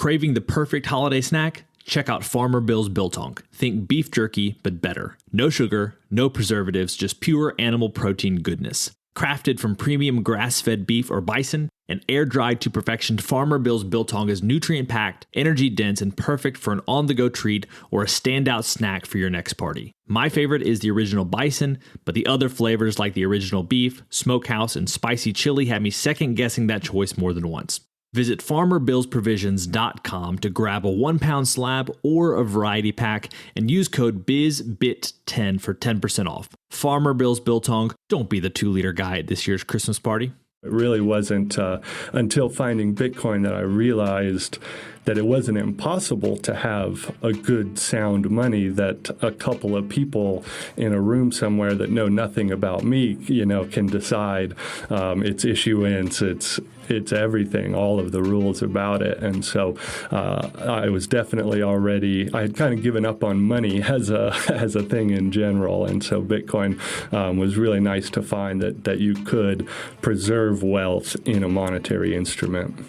Craving the perfect holiday snack? Check out Farmer Bill's Biltong. Think beef jerky, but better. No sugar, no preservatives, just pure animal protein goodness. Crafted from premium grass-fed beef or bison and air-dried to perfection, Farmer Bill's Biltong is nutrient-packed, energy-dense, and perfect for an on-the-go treat or a standout snack for your next party. My favorite is the original bison, but the other flavors like the original beef, smokehouse, and spicy chili had me second-guessing that choice more than once. Visit FarmerBillsProvisions.com to grab a 1-pound slab or a variety pack and use code BIZBIT10 for 10% off. Farmer Bill's Biltong, don't be the 2-liter guy at this year's Christmas party. It really wasn't until finding Bitcoin that I realized that it wasn't impossible to have a good, sound money that a couple of people in a room somewhere that know nothing about me, can decide its issuance, it's everything, all of the rules about it. And so I was definitely I had kind of given up on money as a thing in general. And so Bitcoin was really nice to find that you could preserve wealth in a monetary instrument.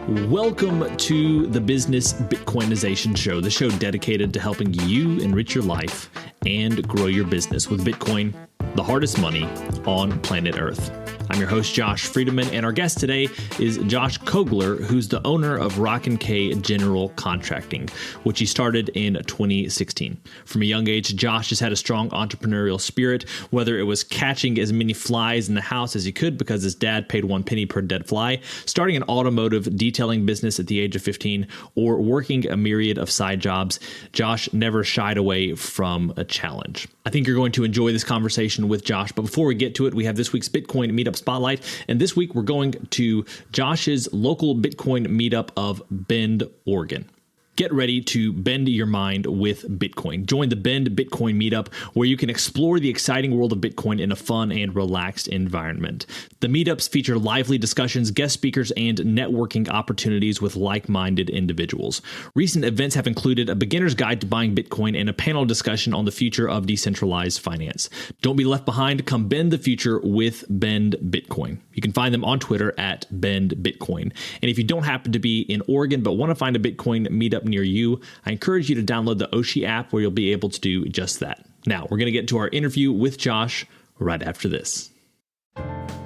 Welcome to the Business Bitcoinization Show, the show dedicated to helping you enrich your life and grow your business with Bitcoin, the hardest money on planet Earth. I'm your host, Josh Friedemann, and our guest today is Josh Kogler, who's the owner of Rockin K General Contracting, which he started in 2016. From a young age, Josh has had a strong entrepreneurial spirit, whether it was catching as many flies in the house as he could because his dad paid 1 penny per dead fly, starting an automotive detailing business at the age of 15, or working a myriad of side jobs. Josh never shied away from a challenge. I think you're going to enjoy this conversation with Josh, but before we get to it, we have this week's Bitcoin Meetup Spotlight, and this week we're going to Josh's local Bitcoin meetup of Bend, Oregon. Get ready to bend your mind with Bitcoin. Join the Bend Bitcoin Meetup, where you can explore the exciting world of Bitcoin in a fun and relaxed environment. The meetups feature lively discussions, guest speakers, and networking opportunities with like-minded individuals. Recent events have included a beginner's guide to buying Bitcoin and a panel discussion on the future of decentralized finance. Don't be left behind. Come bend the future with Bend Bitcoin. You can find them on Twitter at Bend Bitcoin. And if you don't happen to be in Oregon but want to find a Bitcoin meetup near you, I encourage you to download the Oshi app, where you'll be able to do just that. Now, we're going to get to our interview with Josh right after this.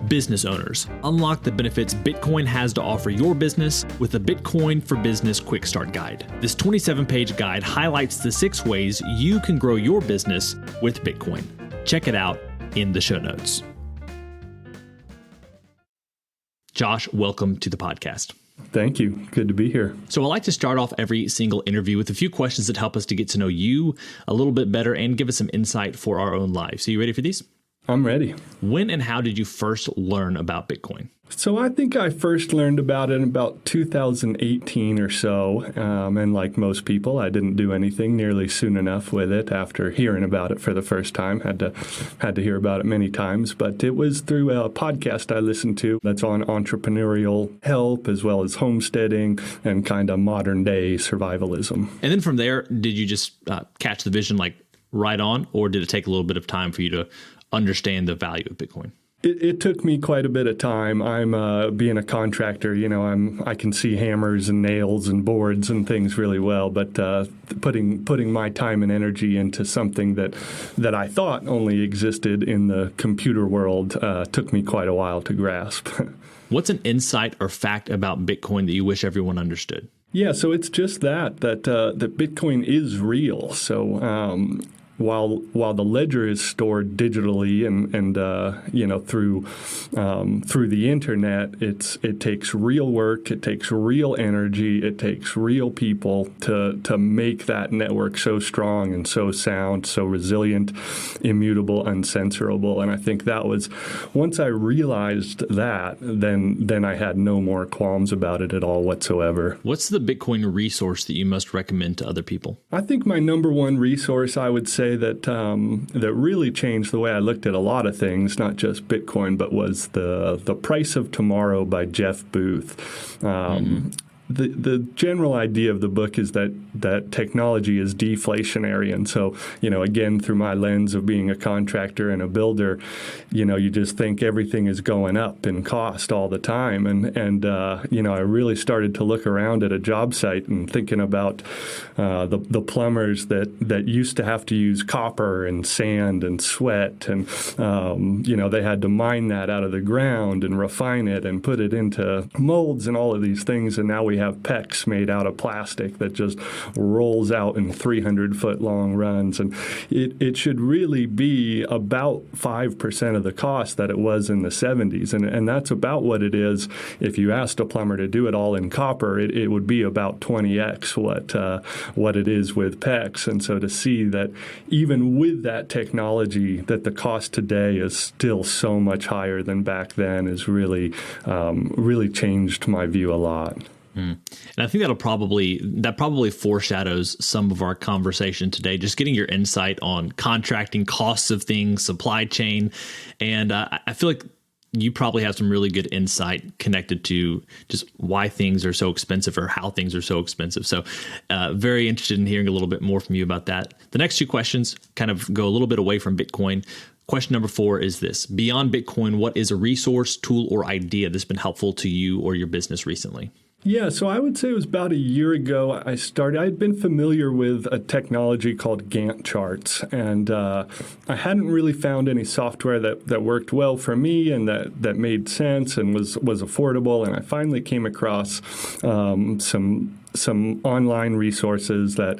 Business owners, unlock the benefits Bitcoin has to offer your business with the Bitcoin for Business Quick Start Guide. This 27-page guide highlights the 6 ways you can grow your business with Bitcoin. Check it out in the show notes. Josh, welcome to the podcast. Thank you. Good to be here. So I like to start off every single interview with a few questions that help us to get to know you a little bit better and give us some insight for our own lives. So you ready for these? I'm ready. When and how did you first learn about Bitcoin? So I think I first learned about it in about 2018 or so. And like most people, I didn't do anything nearly soon enough with it after hearing about it for the first time. Had to hear about it many times. But it was through a podcast I listened to that's on entrepreneurial help as well as homesteading and kind of modern day survivalism. And then from there, did you just catch the vision like right on, or did it take a little bit of time for you to understand the value of Bitcoin? It took me quite a bit of time. I'm being a contractor, I can see hammers and nails and boards and things really well, but putting my time and energy into something that I thought only existed in the computer world took me quite a while to grasp. What's an insight or fact about Bitcoin that you wish everyone understood? Yeah, so it's just that Bitcoin is real. So while the ledger is stored digitally and through the internet, it takes real work, it takes real energy, it takes real people to make that network so strong and so sound, so resilient, immutable, uncensorable. And I think that was, once I realized that, then I had no more qualms about it at all whatsoever. What's the Bitcoin resource that you must recommend to other people? I think my number one resource, I would say, that really changed the way I looked at a lot of things, not just Bitcoin, but was the Price of Tomorrow by Jeff Booth. the general idea of the book is that technology is deflationary. And so, again, through my lens of being a contractor and a builder, you just think everything is going up in cost all the time. And I really started to look around at a job site and thinking about the plumbers that used to have to use copper and sand and sweat. And, they had to mine that out of the ground and refine it and put it into molds and all of these things. And now we have PEX made out of plastic that just rolls out in 300-foot long runs. And it should really be about 5% of the cost that it was in the 70s. And that's about what it is. If you asked a plumber to do it all in copper, it would be about 20x what it is with PEX. And so to see that even with that technology, that the cost today is still so much higher than back then is really changed my view a lot. And I think that probably foreshadows some of our conversation today, just getting your insight on contracting, costs of things, supply chain. And I feel like you probably have some really good insight connected to just why things are so expensive or how things are so expensive. So very interested in hearing a little bit more from you about that. The next two questions kind of go a little bit away from Bitcoin. Question number 4 is this: beyond Bitcoin, what is a resource, tool, or idea that's been helpful to you or your business recently? Yeah, so I would say it was about a year ago I had been familiar with a technology called Gantt charts, and I hadn't really found any software that worked well for me and that made sense and was affordable. And I finally came across some online resources that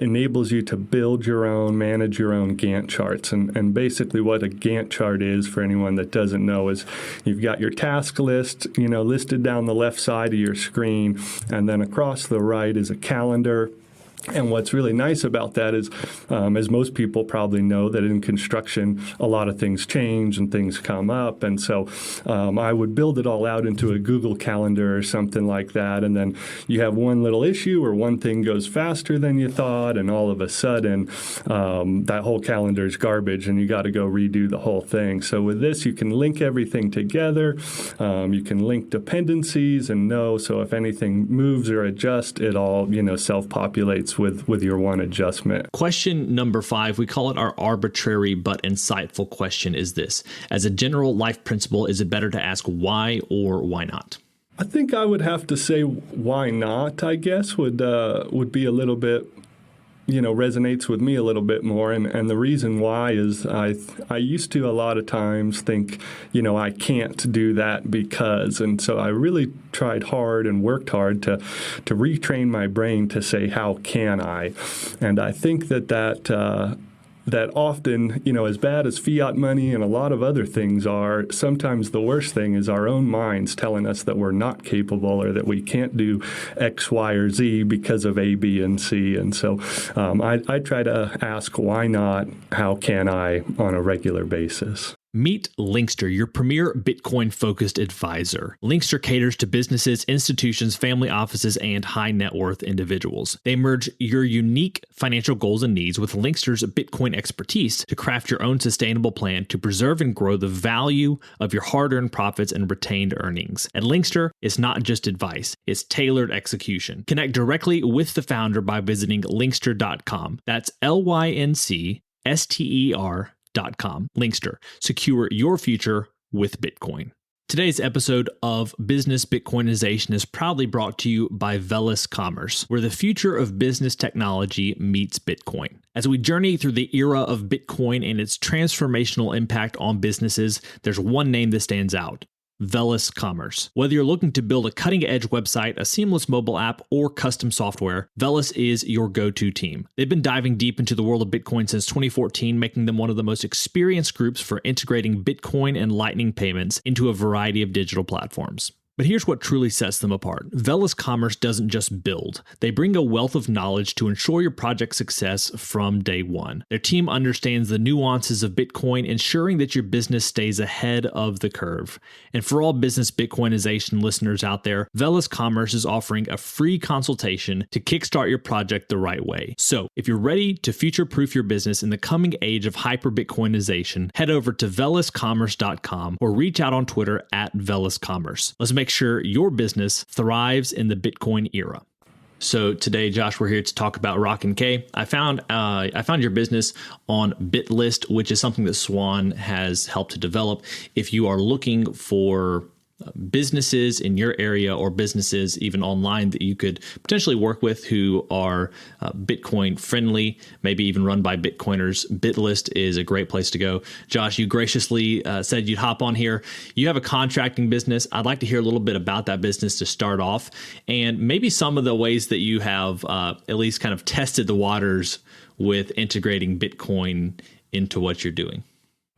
enables you to build your own, manage your own Gantt charts. And basically what a Gantt chart is, for anyone that doesn't know, is you've got your task list, listed down the left side of your screen, and then across the right is a calendar. And what's really nice about that is, as most people probably know, that in construction, a lot of things change and things come up. And so I would build it all out into a Google Calendar or something like that. And then you have one little issue or one thing goes faster than you thought, and all of a sudden that whole calendar is garbage and you got to go redo the whole thing. So with this, you can link everything together. You can link dependencies and know. So if anything moves or adjusts, it all, self-populates with your one adjustment. Question number 5, we call it our arbitrary but insightful question, is this: as a general life principle, is it better to ask why or why not? I think I would have to say why not, I guess, would be a little bit, resonates with me a little bit more. And the reason why is I used to a lot of times think, I can't do that because. And so I really tried hard and worked hard to retrain my brain to say, how can I? And I think that often, as bad as fiat money and a lot of other things are, sometimes the worst thing is our own minds telling us that we're not capable or that we can't do X, Y, or Z because of A, B, and C. And so I try to ask why not, how can I, on a regular basis. Meet Linkster, your premier Bitcoin-focused advisor. Linkster caters to businesses, institutions, family offices, and high-net-worth individuals. They merge your unique financial goals and needs with Linkster's Bitcoin expertise to craft your own sustainable plan to preserve and grow the value of your hard-earned profits and retained earnings. At Linkster, it's not just advice, it's tailored execution. Connect directly with the founder by visiting linkster.com. That's LYNCSTER.com. Linkster. Secure your future with Bitcoin. Today's episode of Business Bitcoinization is proudly brought to you by Velis Commerce, where the future of business technology meets Bitcoin. As we journey through the era of Bitcoin and its transformational impact on businesses, there's one name that stands out: Velis Commerce. Whether you're looking to build a cutting-edge website, a seamless mobile app, or custom software, Velis is your go-to team. They've been diving deep into the world of Bitcoin since 2014, making them one of the most experienced groups for integrating Bitcoin and Lightning payments into a variety of digital platforms. But here's what truly sets them apart. Velis Commerce doesn't just build. They bring a wealth of knowledge to ensure your project's success from day one. Their team understands the nuances of Bitcoin, ensuring that your business stays ahead of the curve. And for all business Bitcoinization listeners out there, Velis Commerce is offering a free consultation to kickstart your project the right way. So if you're ready to future-proof your business in the coming age of hyper-Bitcoinization, head over to veliscommerce.com or reach out on Twitter at veliscommerce. Let's make make sure your business thrives in the Bitcoin era. So today, Josh, we're here to talk about Rockin K. I found your business on BitList, which is something that Swan has helped to develop. If you are looking for businesses in your area or businesses even online that you could potentially work with who are Bitcoin friendly, maybe even run by Bitcoiners, BitList is a great place to go. Josh, you graciously said you'd hop on here. You have a contracting business. I'd like to hear a little bit about that business to start off, and maybe some of the ways that you have at least kind of tested the waters with integrating Bitcoin into what you're doing.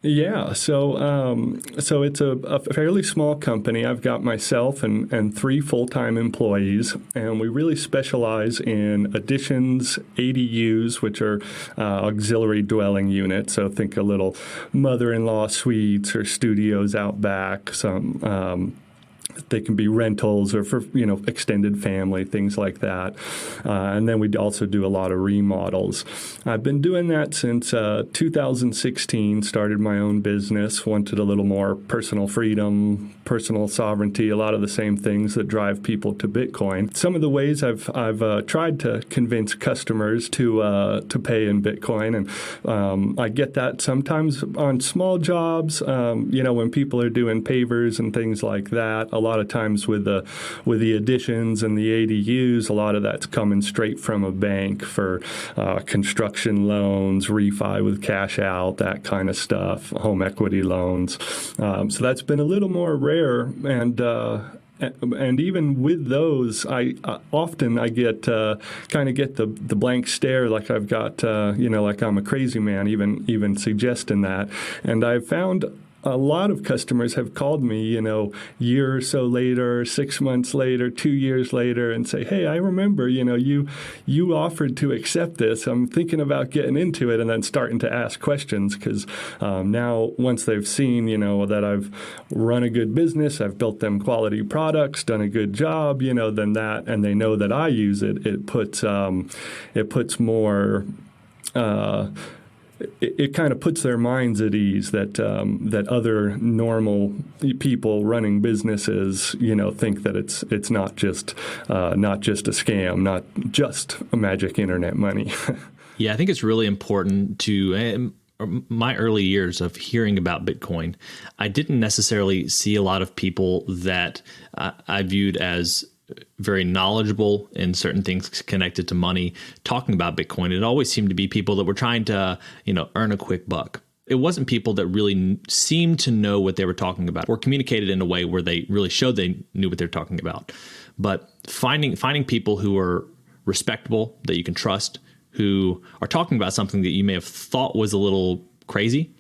Yeah, so it's a fairly small company. I've got myself and 3 full-time employees, and we really specialize in additions, ADUs, which are auxiliary dwelling units. So think a little mother-in-law suites or studios out back, some they can be rentals or for, extended family, things like that. And then we also do a lot of remodels. I've been doing that since 2016, started my own business, wanted a little more personal freedom, personal sovereignty, a lot of the same things that drive people to Bitcoin. Some of the ways I've tried to convince customers to pay in Bitcoin, and I get that sometimes on small jobs, when people are doing pavers and things like that. A lot of times with the additions and the ADUs, a lot of that's coming straight from a bank for construction loans, refi with cash out, that kind of stuff, home equity loans. So that's been a little more rare, and even with those, I often get the blank stare, like I've got like I'm a crazy man, even suggesting that. And I've found a lot of customers have called me, year or so later, 6 months later, 2 years later, and say, "Hey, I remember, you offered to accept this. I'm thinking about getting into it," and then starting to ask questions because now once they've seen, that I've run a good business, I've built them quality products, done a good job, then that, and they know that I use it. It puts more. It kind of puts their minds at ease that other normal people running businesses, think that it's not just a scam, not just a magic internet money. Yeah, I think it's really important to. My early years of hearing about Bitcoin, I didn't necessarily see a lot of people that I viewed as very knowledgeable in certain things connected to money talking about Bitcoin. It always seemed to be people that were trying to, earn a quick buck. It wasn't people that really seemed to know what they were talking about or communicated in a way where they really showed they knew what they were talking about. But finding people who are respectable, that you can trust, who are talking about something that you may have thought was a little crazy,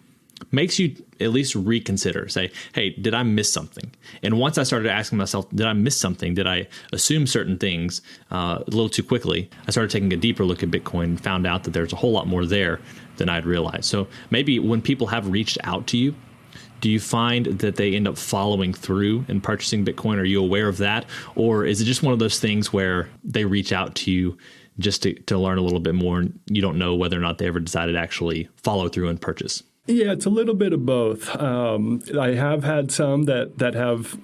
makes you at least reconsider, say, hey, did I miss something? And once I started asking myself, did I miss something? Did I assume certain things a little too quickly? I started taking a deeper look at Bitcoin and found out that there's a whole lot more there than I'd realized. So maybe when people have reached out to you, do you find that they end up following through and purchasing Bitcoin? Are you aware of that? Or is it just one of those things where they reach out to you just to learn a little bit more and you don't know whether or not they ever decided to actually follow through and purchase? Yeah, it's a little bit of both. I have had some that have,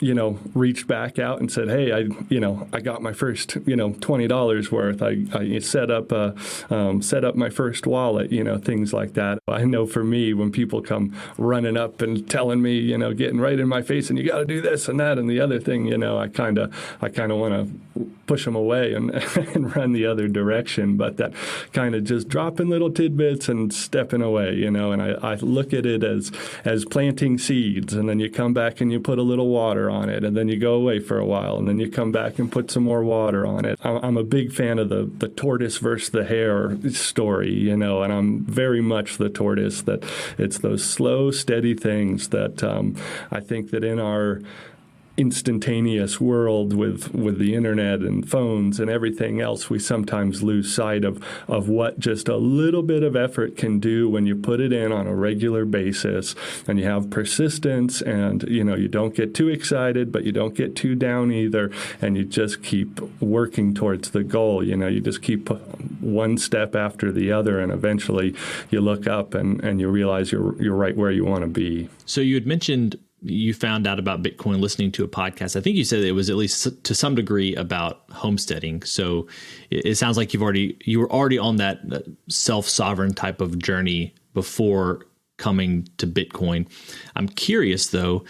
reached back out and said, hey, I got my first, $20 worth. I set up my first wallet, things like that. I know for me, when people come running up and telling me, getting right in my face and you got to do this and that and the other thing, I kind of want to push them away and, and run the other direction. But that kind of just dropping little tidbits and stepping away, and I look at it as planting seeds, and then you come back and you put a little water on it, and then you go away for a while, and then you come back and put some more water on it. I'm a big fan of the tortoise versus the hare story, and I'm very much the tortoise, that it's those slow, steady things that I think that in our instantaneous world with the internet and phones and everything else, we sometimes lose sight of what just a little bit of effort can do when you put it in on a regular basis and you have persistence, and you don't get too excited but you don't get too down either, and you just keep working towards the goal. You just keep one step after the other, and eventually you look up and you realize you're right where you want to be. So you had mentioned you found out about Bitcoin listening to a podcast. I think you said it was at least to some degree about homesteading. So it sounds like you were already on that self-sovereign type of journey before coming to Bitcoin. I'm curious though,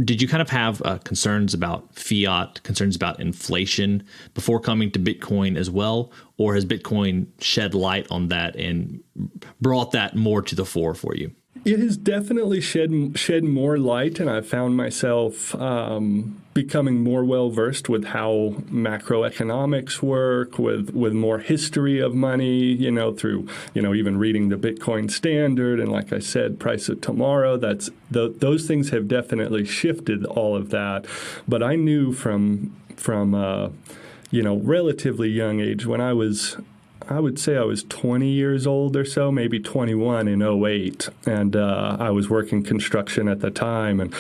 did you kind of have concerns about fiat, concerns about inflation before coming to Bitcoin as well? Or has Bitcoin shed light on that and brought that more to the fore for you? It has definitely shed more light, and I've found myself becoming more well-versed with how macroeconomics work, with more history of money, through, even reading the Bitcoin Standard. And like I said, Price of Tomorrow, those things have definitely shifted all of that. But I knew from relatively young age, when I would say I was 20 years old or so, maybe 21 in '08. And I was working construction at the time, and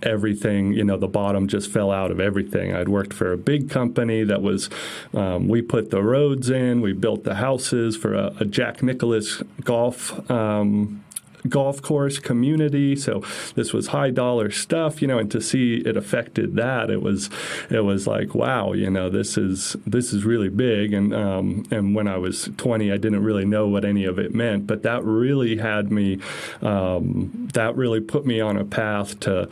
everything, the bottom just fell out of everything. I'd worked for a big company that was, we put the roads in, we built the houses for a Jack Nicklaus golf course community. So this was high dollar stuff, and to see it affected that, it was like, wow, this is really big. And when I was 20, I didn't really know what any of it meant, but that really had me, that really put me on a path to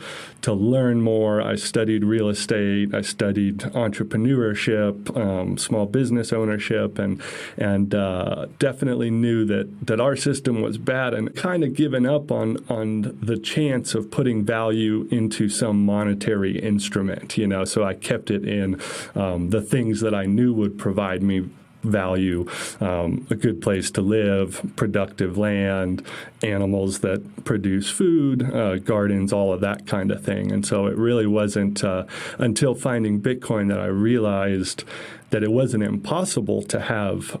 learn more. I studied real estate. I studied entrepreneurship, small business ownership, and definitely knew that our system was bad, and kind of given up on the chance of putting value into some monetary instrument. So I kept it in the things that I knew would provide me value, a good place to live, productive land, animals that produce food, gardens, all of that kind of thing. And so it really wasn't until finding Bitcoin that I realized that it wasn't impossible to have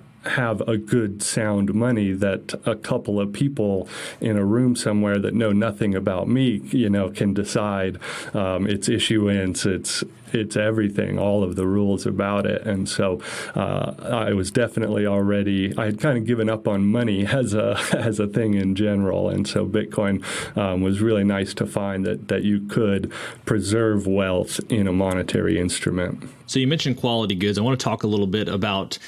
a good sound money that a couple of people in a room somewhere that know nothing about me, can decide its issuance, it's everything, all of the rules about it. And so I was definitely I had kind of given up on money as a thing in general. And so Bitcoin was really nice to find that you could preserve wealth in a monetary instrument. So you mentioned quality goods. I want to talk a little bit about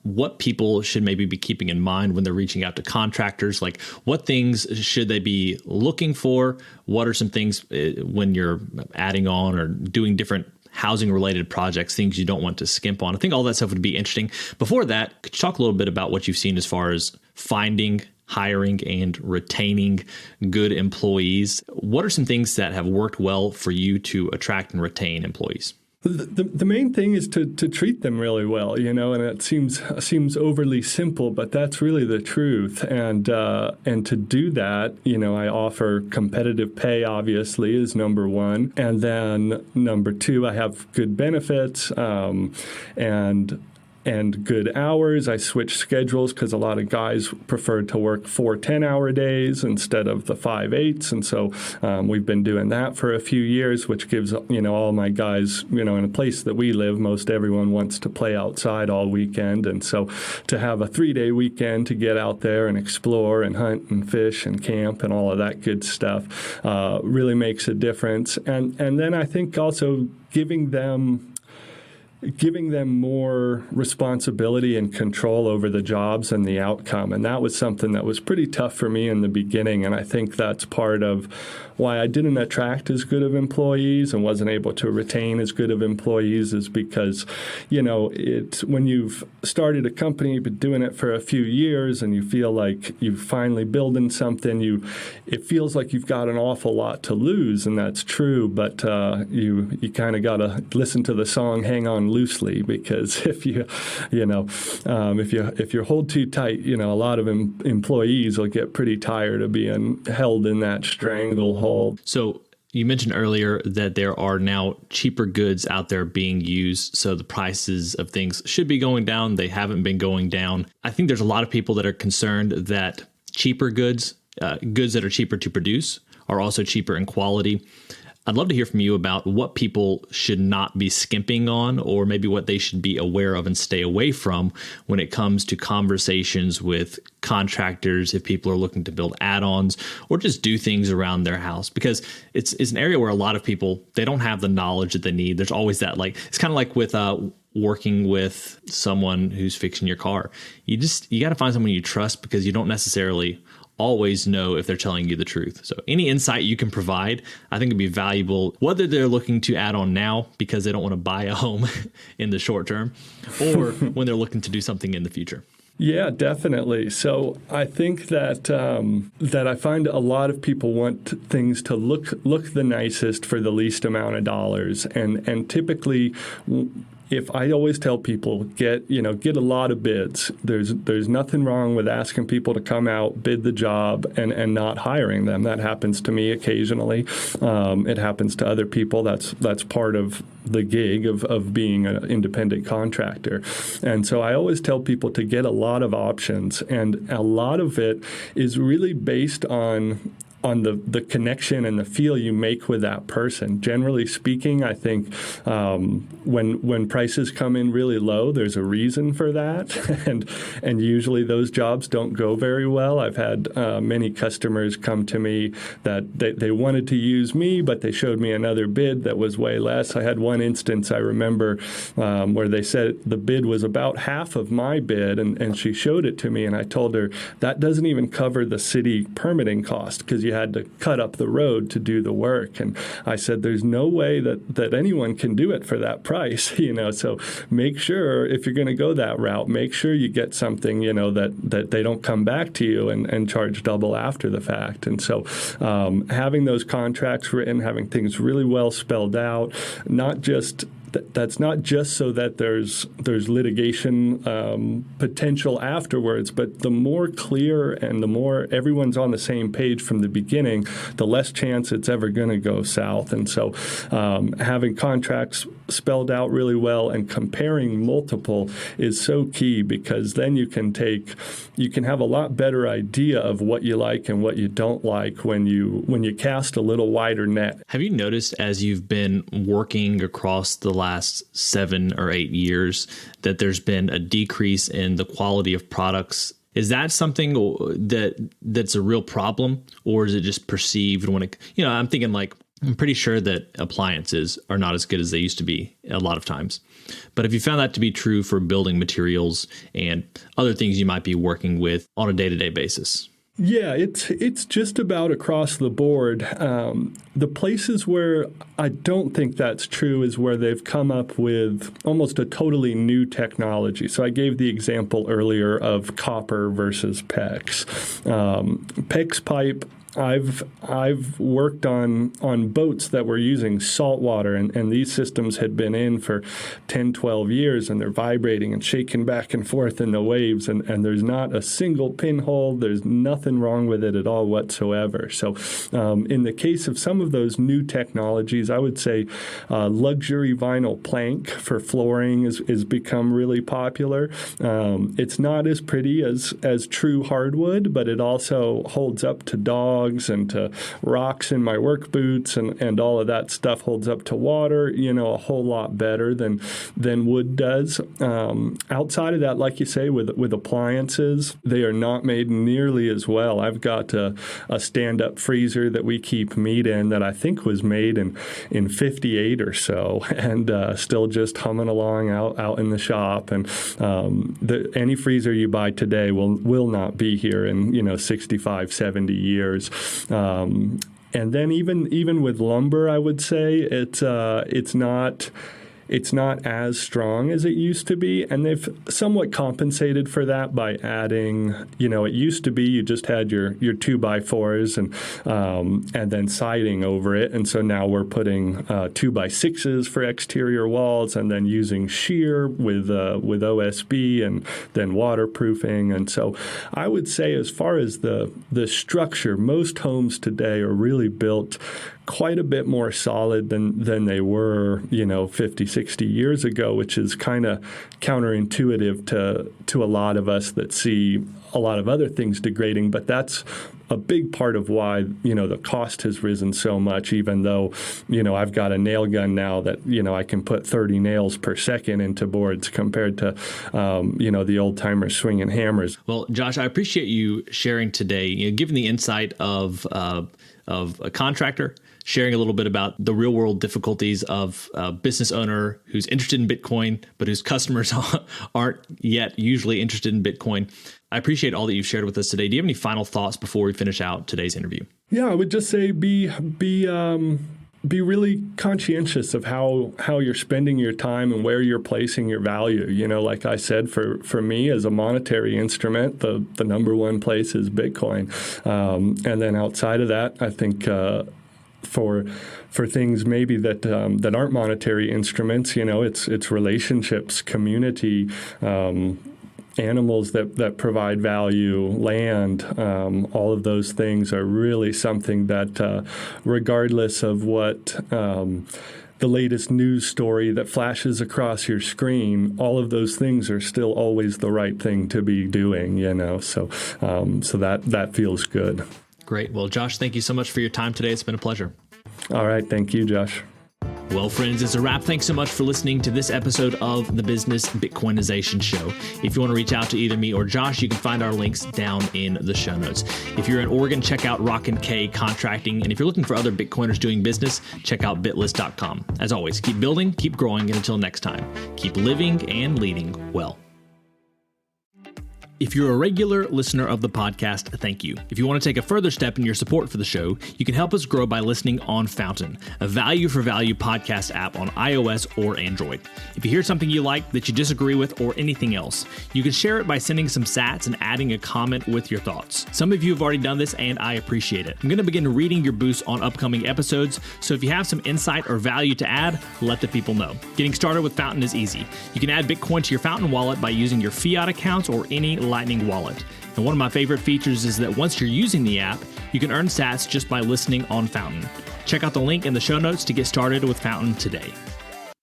what people should maybe be keeping in mind when they're reaching out to contractors. Like, what things should they be looking for? What are some things when you're adding on or doing different housing-related projects, things you don't want to skimp on? I think all that stuff would be interesting. Before that, could you talk a little bit about what you've seen as far as finding, hiring, and retaining good employees? What are some things that have worked well for you to attract and retain employees? The main thing is to treat them really well, and it seems overly simple, but that's really the truth. And to do that, I offer competitive pay, obviously, is number one. And then number two, I have good benefits, and good hours. I switch schedules because a lot of guys prefer to work 4 10-hour days instead of the 5 8s. And so we've been doing that for a few years, which gives, all my guys, in a place that we live, most everyone wants to play outside all weekend. And so to have a 3-day weekend to get out there and explore and hunt and fish and camp and all of that good stuff really makes a difference. And then I think also giving them more responsibility and control over the jobs and the outcome. And that was something that was pretty tough for me in the beginning. And I think that's part of why I didn't attract as good of employees and wasn't able to retain as good of employees, is because, it's when you've started a company, you've been doing it for a few years, and you feel like you're finally building something, it feels like you've got an awful lot to lose, and that's true. But you kind of got to listen to the song "Hang On Loosely," because if you hold too tight, a lot of employees will get pretty tired of being held in that stranglehold. So you mentioned earlier that there are now cheaper goods out there being used, so the prices of things should be going down. They haven't been going down. I think there's a lot of people that are concerned that cheaper goods that are cheaper to produce, are also cheaper in quality. I'd love to hear from you about what people should not be skimping on, or maybe what they should be aware of and stay away from when it comes to conversations with contractors, if people are looking to build add-ons or just do things around their house, because it's an area where a lot of people, they don't have the knowledge that they need. There's always that, like, it's kind of like with working with someone who's fixing your car. You got to find someone you trust, because you don't necessarily always know if they're telling you the truth. So any insight you can provide, I think would be valuable, whether they're looking to add on now because they don't want to buy a home in the short term, or when they're looking to do something in the future. Yeah, definitely. So I think that that I find a lot of people want things to look the nicest for the least amount of dollars, and typically, if I always tell people, get a lot of bids. There's nothing wrong with asking people to come out, bid the job, and not hiring them. That happens to me occasionally. It happens to other people. That's part of the gig of being an independent contractor. And so I always tell people to get a lot of options, and a lot of it is really based on the connection and the feel you make with that person. Generally speaking, I think when prices come in really low, there's a reason for that, and usually those jobs don't go very well. I've had many customers come to me that they wanted to use me, but they showed me another bid that was way less. I had one instance I remember where they said the bid was about half of my bid, and she showed it to me, and I told her that doesn't even cover the city permitting cost, because you had to cut up the road to do the work. And I said, there's no way that anyone can do it for that price, so make sure, if you're going to go that route, make sure you get something, that they don't come back to you and charge double after the fact. And so having those contracts written, having things really well spelled out, that's not just so that there's litigation potential afterwards, but the more clear and the more everyone's on the same page from the beginning, the less chance it's ever going to go south. And so having contracts spelled out really well and comparing multiple is so key, because then you can have a lot better idea of what you like and what you don't like when you cast a little wider net. Have you noticed, as you've been working across the last 7 or 8 years, that there's been a decrease in the quality of products? Is that something that's a real problem, or is it just perceived when it, I'm thinking, like, I'm pretty sure that appliances are not as good as they used to be a lot of times. But have you found that to be true for building materials and other things you might be working with on a day-to-day basis? Yeah, it's just about across the board. The places where I don't think that's true is where they've come up with almost a totally new technology. So I gave the example earlier of copper versus PEX. PEX pipe, I've worked on boats that were using salt water, and these systems had been in for 10, 12 years, and they're vibrating and shaking back and forth in the waves, and there's not a single pinhole. There's nothing wrong with it at all whatsoever. So in the case of some of those new technologies, I would say luxury vinyl plank for flooring is become really popular. It's not as pretty as true hardwood, but it also holds up to dogs and to rocks in my work boots, and all of that stuff holds up to water, a whole lot better than wood does. Outside of that, like you say, with appliances, they are not made nearly as well. I've got a stand-up freezer that we keep meat in that I think was made in 58 or so, and still just humming along out in the shop. And any freezer you buy today will not be here in 65, 70 years. And then even with lumber, I would say it's not as strong as it used to be, and they've somewhat compensated for that by adding, it used to be you just had your 2x4s and then siding over it, and so now we're putting 2x6s for exterior walls, and then using shear with OSB and then waterproofing. And so I would say, as far as the structure, most homes today are really built quite a bit more solid than they were, 50, 60 years ago, which is kind of counterintuitive to a lot of us that see a lot of other things degrading. But that's a big part of why, the cost has risen so much, even though, I've got a nail gun now that, I can put 30 nails per second into boards compared to, the old timers swinging hammers. Well, Josh, I appreciate you sharing today, given the insight of a contractor, sharing a little bit about the real world difficulties of a business owner who's interested in Bitcoin, but whose customers aren't yet usually interested in Bitcoin. I appreciate all that you've shared with us today. Do you have any final thoughts before we finish out today's interview? Yeah, I would just say be really conscientious of how you're spending your time and where you're placing your value. Like I said, for me as a monetary instrument, the number one place is Bitcoin. And then outside of that, I think for things maybe that aren't monetary instruments, it's relationships, community, animals that provide value, land, all of those things are really something that regardless of what the latest news story that flashes across your screen, all of those things are still always the right thing to be doing, so that feels good. Great. Well, Josh, thank you so much for your time today. It's been a pleasure. All right. Thank you, Josh. Well, friends, it's a wrap. Thanks so much for listening to this episode of the Business Bitcoinization Show. If you want to reach out to either me or Josh, you can find our links down in the show notes. If you're in Oregon, check out Rockin K Contracting. And if you're looking for other Bitcoiners doing business, check out bitlist.com. As always, keep building, keep growing, and until next time, keep living and leading well. If you're a regular listener of the podcast, thank you. If you want to take a further step in your support for the show, you can help us grow by listening on Fountain, a value for value podcast app on iOS or Android. If you hear something you like that you disagree with or anything else, you can share it by sending some sats and adding a comment with your thoughts. Some of you have already done this and I appreciate it. I'm going to begin reading your boosts on upcoming episodes, so if you have some insight or value to add, let the people know. Getting started with Fountain is easy. You can add Bitcoin to your Fountain wallet by using your fiat accounts or any Lightning wallet. And one of my favorite features is that once you're using the app, you can earn sats just by listening on Fountain. Check out the link in the show notes to get started with Fountain today.